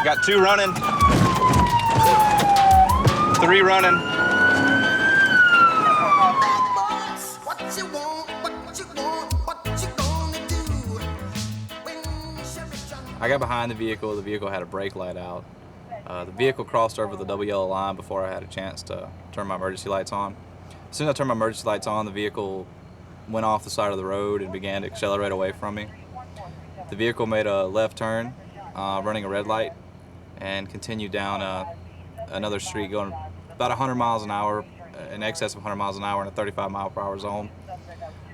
Got 2 running, 3 running. I got behind the vehicle had a brake light out. The vehicle crossed over the double yellow line before I had a chance to turn my emergency lights on. As soon as I turned my emergency lights on, the vehicle went off the side of the road and began to accelerate away from me. The vehicle made a left turn, running a red light, and continued down another street going about 100 miles an hour, in excess of 100 miles an hour in a 35 mile per hour zone.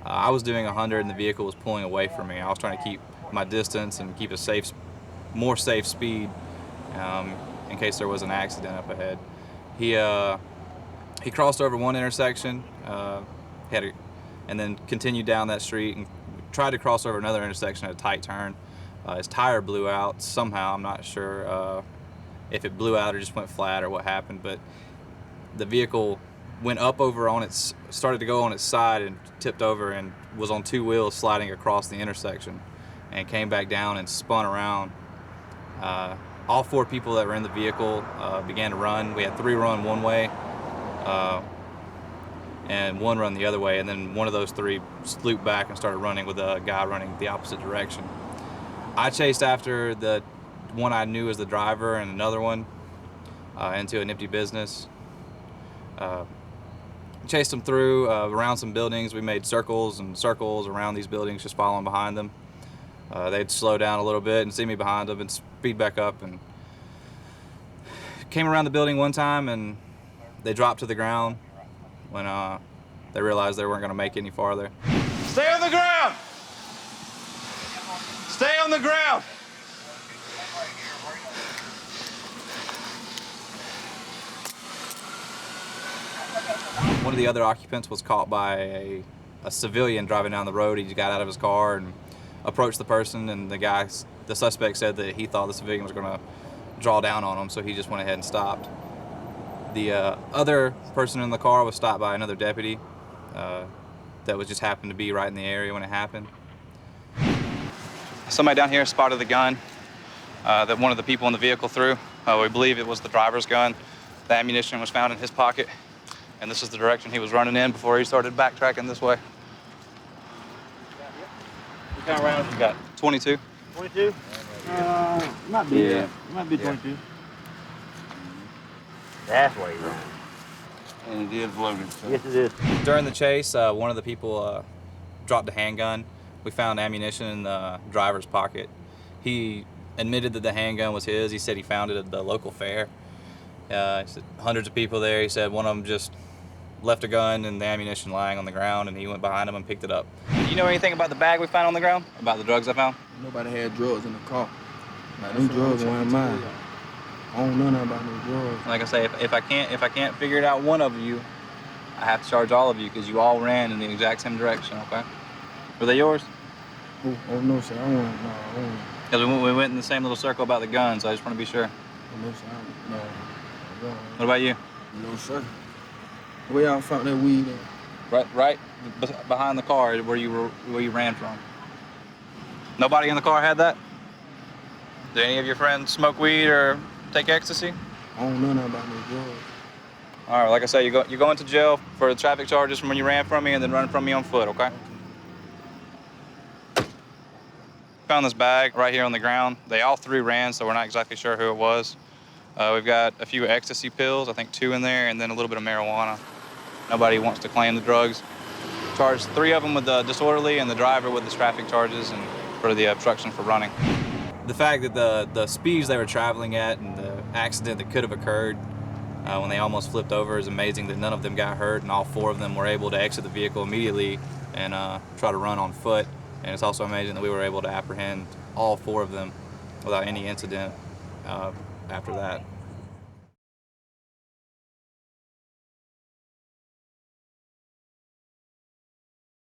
I was doing 100 and the vehicle was pulling away from me. I was trying to keep my distance and keep a more safe speed in case there was an accident up ahead. He crossed over one intersection, and then continued down that street and tried to cross over another intersection at a tight turn. His tire blew out somehow. I'm not sure if it blew out or just went flat or what happened, but the vehicle went up over on its, started to go on its side and tipped over and was on 2 wheels sliding across the intersection and came back down and spun around. All 4 people that were in the vehicle began to run. We had 3 run one way and 1 run the other way, and then one of those 3 looped back and started running with a guy running the opposite direction. I chased after the one I knew as the driver and another one into an empty business. Chased them through around some buildings. We made circles and circles around these buildings, just following behind them. They'd slow down a little bit and see me behind them and speed back up, and came around the building one time and they dropped to the ground when they realized they weren't going to make any farther. Stay on the ground! Stay on the ground! One of the other occupants was caught by a civilian driving down the road. He got out of his car and approached the person, and the suspect said that he thought the civilian was going to draw down on him, so he just went ahead and stopped. The other person in the car was stopped by another deputy that was just happened to be right in the area when it happened. Somebody down here spotted the gun that one of the people in the vehicle threw. We believe it was the driver's gun. The ammunition was found in his pocket, and this is the direction he was running in before he started backtracking this way. What kind of rounds you got? 22. 22? Might be, yeah. Might be 22. That's why he's running. And it is loaded. So. Yes, it is. During the chase, one of the people dropped a handgun. We found ammunition in the driver's pocket. He admitted that the handgun was his. He said he found it at the local fair. He said hundreds of people there. He said one of them just left a gun and the ammunition lying on the ground, and he went behind him and picked it up. Do you know anything about the bag we found on the ground? About the drugs I found? Nobody had drugs in the car. Like, them drugs weren't mine. I don't know nothing about no drugs. Like I say, if I can't figure it out one of you, I have to charge all of you because you all ran in the exact same direction, okay? Were they yours? Oh no, sir. I won't. No, I won't. Because we went in the same little circle about the guns, so I just want to be sure. No, sir. No. What about you? No, sir. Where y'all found that weed at? Right behind the car where you ran from. Nobody in the car had that? Did any of your friends smoke weed or take ecstasy? I don't know nothing about no drugs. All right, like I say, you're going to jail for the traffic charges from when you ran from me and then running from me on foot, okay? Found this bag right here on the ground. They all 3 ran, so we're not exactly sure who it was. We've got a few ecstasy pills, I think 2 in there, and then a little bit of marijuana. Nobody wants to claim the drugs. Charged 3 of them with the disorderly and the driver with the traffic charges and for the obstruction for running. The fact that the speeds they were traveling at and the accident that could have occurred when they almost flipped over is amazing that none of them got hurt and all 4 of them were able to exit the vehicle immediately and try to run on foot. And it's also amazing that we were able to apprehend all 4 of them without any incident after that.